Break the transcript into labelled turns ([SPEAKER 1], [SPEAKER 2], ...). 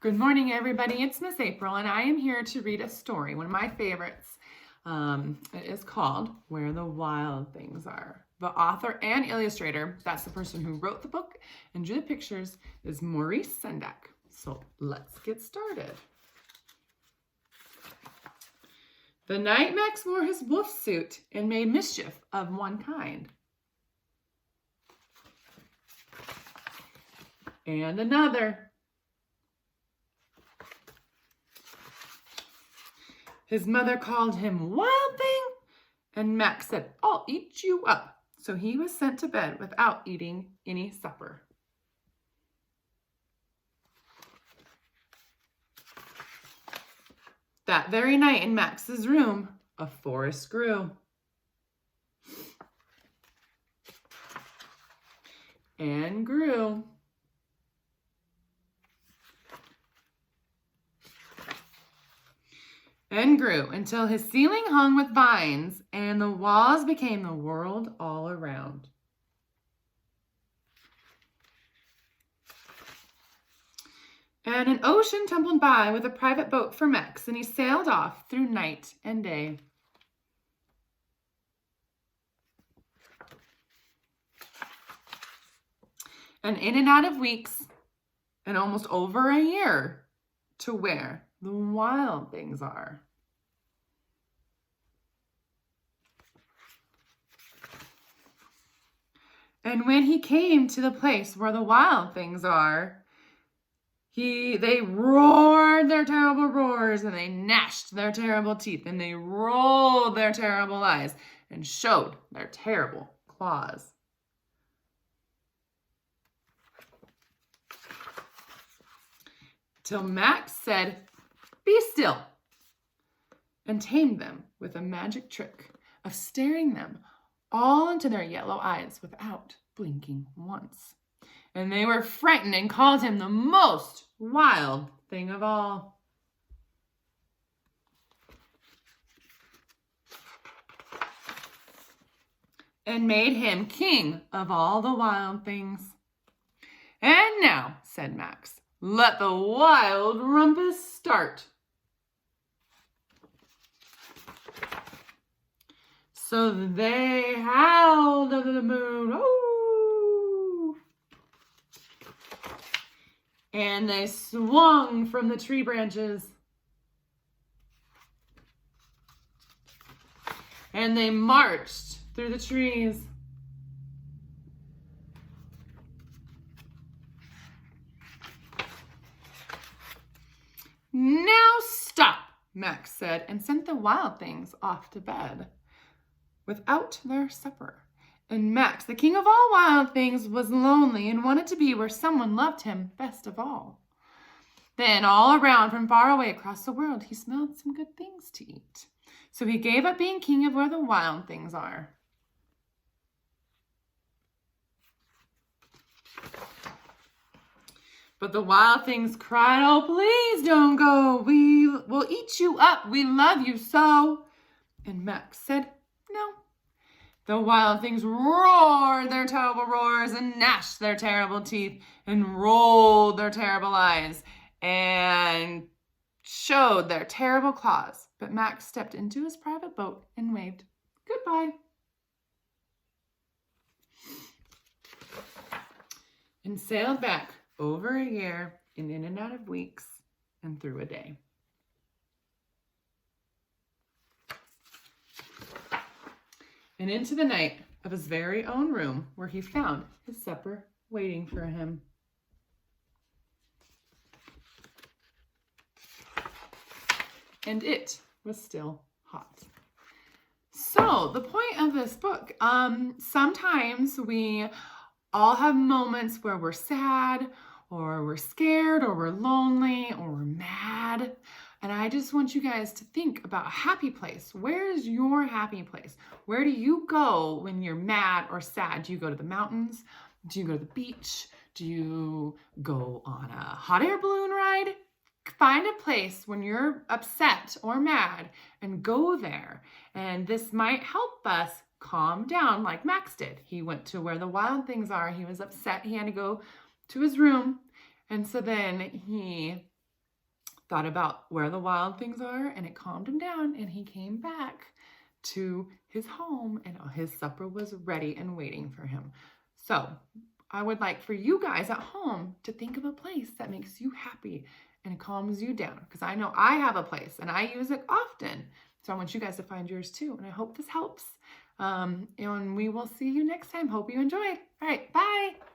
[SPEAKER 1] Good morning, everybody. It's Miss April, and I am here to read a story, one of my favorites. It is called Where the Wild Things Are. The author and illustrator, that's the person who wrote the book and drew the pictures, is Maurice Sendak. So let's get started. The night Max wore his wolf suit and made mischief of one kind. And another. His mother called him Wild Thing, and Max said, "I'll eat you up." So he was sent to bed without eating any supper. That very night in Max's room, a forest grew. And grew. And grew until his ceiling hung with vines and the walls became the world all around. And an ocean tumbled by with a private boat for Max, and he sailed off through night and day. And in and out of weeks, and almost over a year, to where the wild things are. And when he came to the place where the wild things are, they roared their terrible roars, and they gnashed their terrible teeth, and they rolled their terrible eyes, and showed their terrible claws. Till Max said, "Be still," and tamed them with a magic trick of staring them all into their yellow eyes without blinking once. And they were frightened and called him the most wild thing of all. And made him king of all the wild things. "And now," said Max, "let the wild rumpus start." So they howled under the moon, "Oh!" And they swung from the tree branches. And they marched through the trees. "Now stop," Max said, and sent the wild things off to bed without their supper. And Max, the king of all wild things, was lonely and wanted to be where someone loved him best of all. Then all around from far away across the world, he smelled some good things to eat. So he gave up being king of where the wild things are. But the wild things cried, "Oh, please don't go. We will eat you up. We love you so." And Max said, "No." The wild things roared their terrible roars and gnashed their terrible teeth and rolled their terrible eyes and showed their terrible claws. But Max stepped into his private boat and waved goodbye. And sailed back over a year and in and out of weeks and through a day. And into the night of his very own room, where he found his supper waiting for him. And it was still hot. So the point of this book, sometimes we all have moments where we're sad, or we're scared, or we're lonely, or we're mad. And I just want you guys to think about a happy place. Where is your happy place? Where do you go when you're mad or sad? Do you go to the mountains? Do you go to the beach? Do you go on a hot air balloon ride? Find a place when you're upset or mad and go there. And this might help us calm down like Max did. He went to where the wild things are. He was upset. He had to go to his room. And so then he thought about where the wild things are, and it calmed him down, and he came back to his home, and his supper was ready and waiting for him. So I would like for you guys at home to think of a place that makes you happy and calms you down, because I know I have a place and I use it often. So I want you guys to find yours too, and I hope this helps. And we will see you next time. Hope you enjoy. All right, bye.